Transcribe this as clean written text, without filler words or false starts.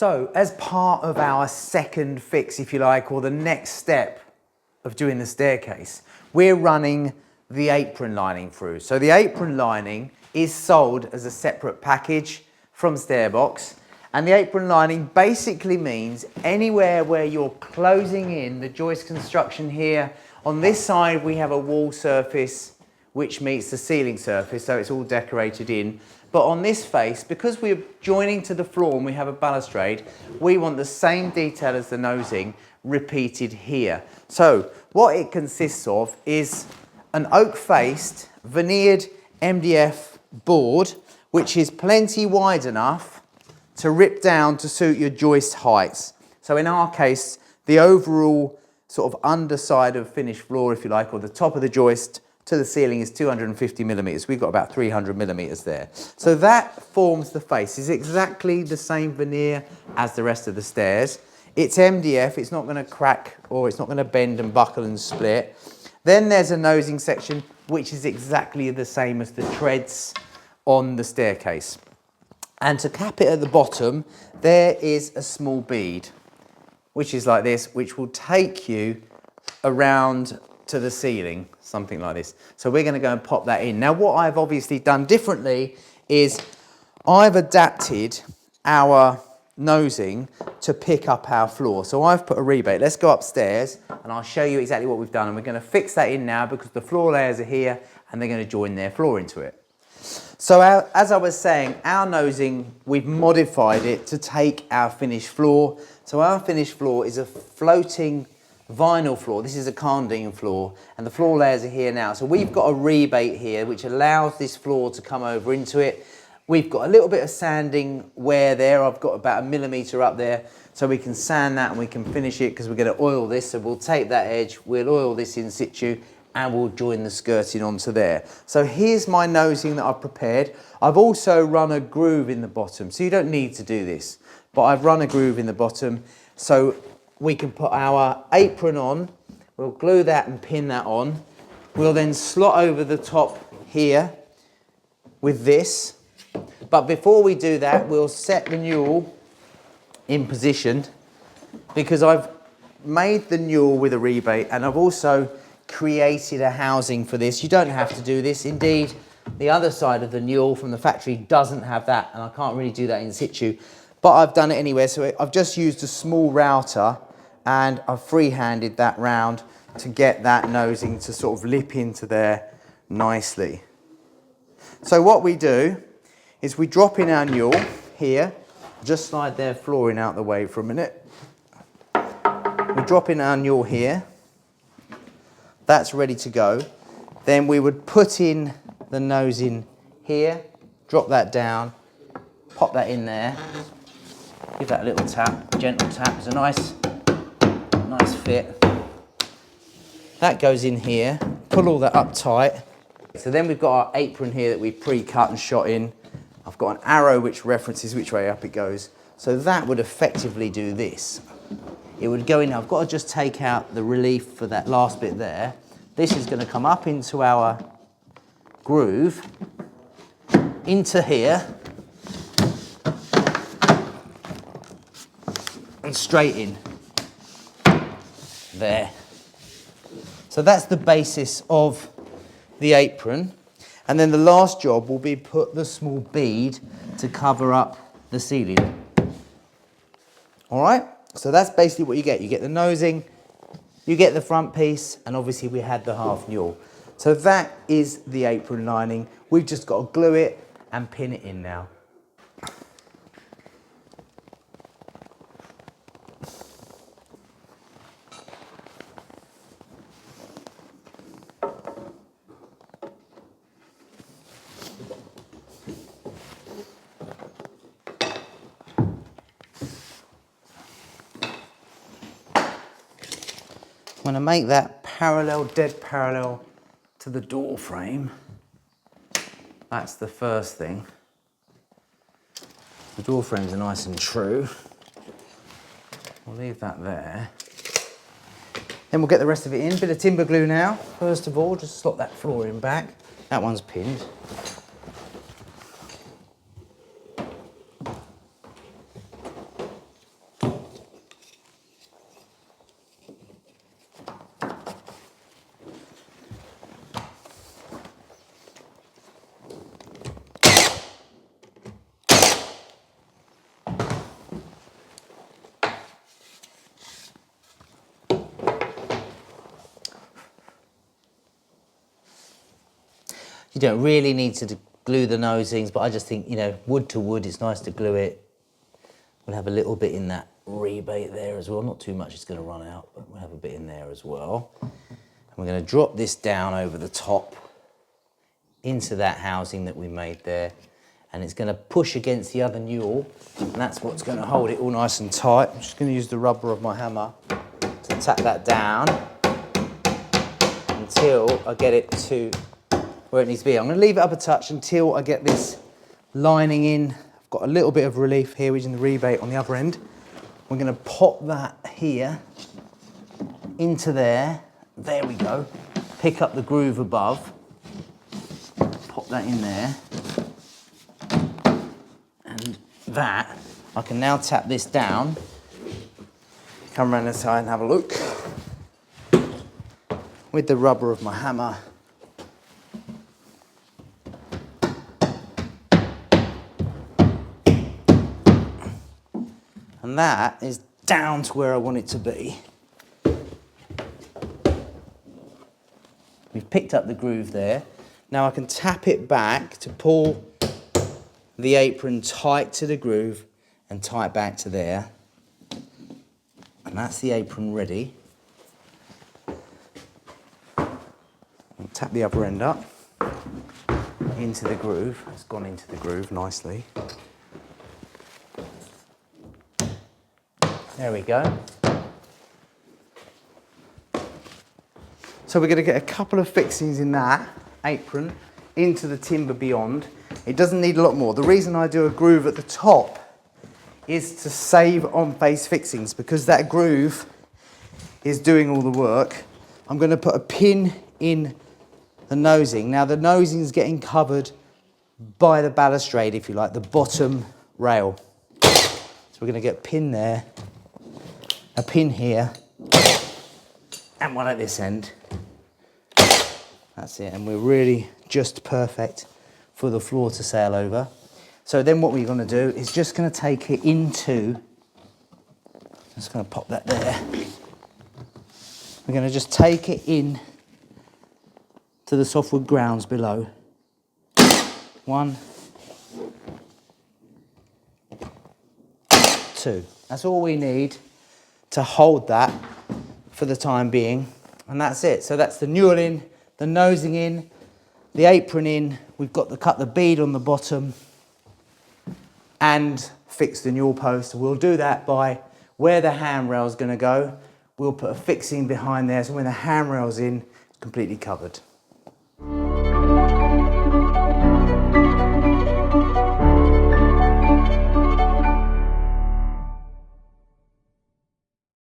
So, as part of our second fix, if you like, or the next step of doing the staircase, we're running the apron lining through. So the apron lining is sold as a separate package from Stairbox, and the apron lining basically means anywhere where you're closing in the joist construction here. On this side we have a wall surface which meets the ceiling surface, so it's all decorated in. But on this face, because we're joining to the floor and we have a balustrade, we want the same detail as the nosing repeated here. So what it consists of is an oak-faced veneered MDF board, which is plenty wide enough to rip down to suit your joist heights. So in our case, the overall sort of underside of finished floor, if you like, or the top of the joist to the ceiling is 250 millimeters. We've got about 300 millimeters there. So that forms the face. It's exactly the same veneer as the rest of the stairs. It's MDF, it's not going to crack or it's not going to bend and buckle and split. Then there's a nosing section which is exactly the same as the treads on the staircase. And to cap it at the bottom, there is a small bead, which is like this, which will take you around to the ceiling, something like this. So we're going to go and pop that in. Now what I've obviously done differently is I've adapted our nosing to pick up our floor. So I've put a rebate. Let's go upstairs and I'll show you exactly what we've done, and we're going to fix that in now because the floor layers are here and they're going to join their floor into it. So as I was saying, our nosing, we've modified it to take our finished floor. So our finished floor is a floating vinyl floor. This is a Cardine floor and the floor layers are here now. So we've got a rebate here which allows this floor to come over into it. We've got a little bit of sanding wear there. I've got about 1 millimeter up there, so we can sand that and we can finish it because we're going to oil this. So we'll take that edge, we'll oil this in situ and we'll join the skirting onto there. So here's my nosing that I've prepared. I've also run a groove in the bottom, so you don't need to do this, but I've run a groove in the bottom so we can put our apron on. We'll glue that and pin that on. We'll then slot over the top here with this. But before we do that, we'll set the newel in position because I've made the newel with a rebate and I've also created a housing for this. You don't have to do this. Indeed, the other side of the newel from the factory doesn't have that, and I can't really do that in situ. But I've done it anyway, so I've just used a small router and I've free-handed that round to get that nosing to sort of lip into there nicely. So what we do is we drop in our newel here, just slide their flooring out the way for a minute. We drop in our newel here, that's ready to go. Then we would put in the nose in here, drop that down, pop that in there, give that a little tap, gentle tap. It's a nice fit. That goes in here, pull all that up tight. So then we've got our apron here that we've pre-cut and shot in. I've got an arrow which references which way up it goes. So that would effectively do this. It would go in, I've got to just take out the relief for that last bit there. This is going to come up into our groove, into here, and straight in. There. So that's the basis of the apron. And then the last job will be put the small bead to cover up the ceiling. All right, so that's basically what you get. You get the nosing, you get the front piece, and obviously we had the half newel. So that is the apron lining. We've just got to glue it and pin it in now. I'm going to make that parallel, dead parallel to the door frame. That's the first thing. The door frames are nice and true. We'll leave that there. Then we'll get the rest of it in. Bit of timber glue now. First of all, just slot that flooring back. That one's pinned. You don't really need to glue the nosings, but I just think, you know, wood to wood, it's nice to glue it. We'll have a little bit in that rebate there as well. Not too much, it's going to run out, but we'll have a bit in there as well. And we're going to drop this down over the top into that housing that we made there. And it's going to push against the other newel, and that's what's going to hold it all nice and tight. I'm just going to use the rubber of my hammer to tap that down until I get it to where it needs to be. I'm going to leave it up a touch until I get this lining in. I've got a little bit of relief here, which is in the rebate on the other end. We're going to pop that here into there. There we go. Pick up the groove above. Pop that in there. And that, I can now tap this down. Come around this side and have a look. With the rubber of my hammer. And that is down to where I want it to be. We've picked up the groove there. Now I can tap it back to pull the apron tight to the groove and tight back to there. And that's the apron ready. I'll tap the upper end up into the groove. It's gone into the groove nicely. There we go. So we're going to get a couple of fixings in that apron into the timber beyond. It doesn't need a lot more. The reason I do a groove at the top is to save on face fixings, because that groove is doing all the work. I'm going to put a pin in the nosing. Now the nosing is getting covered by the balustrade, if you like, the bottom rail. So we're going to get a pin there, a pin here, and one at this end. That's it, and we're really just perfect for the floor to sail over. So then what we're going to do is just going to take it into, just going to pop that there. We're going to just take it in to the softwood grounds below. 1, 2. That's all we need to hold that for the time being, and that's it. So that's the newel in, the nosing in, the apron in. We've got to cut the bead on the bottom and fix the newel post. We'll do that by where the handrail is going to go. We'll put a fixing behind there, so when the handrail's in, it's completely covered.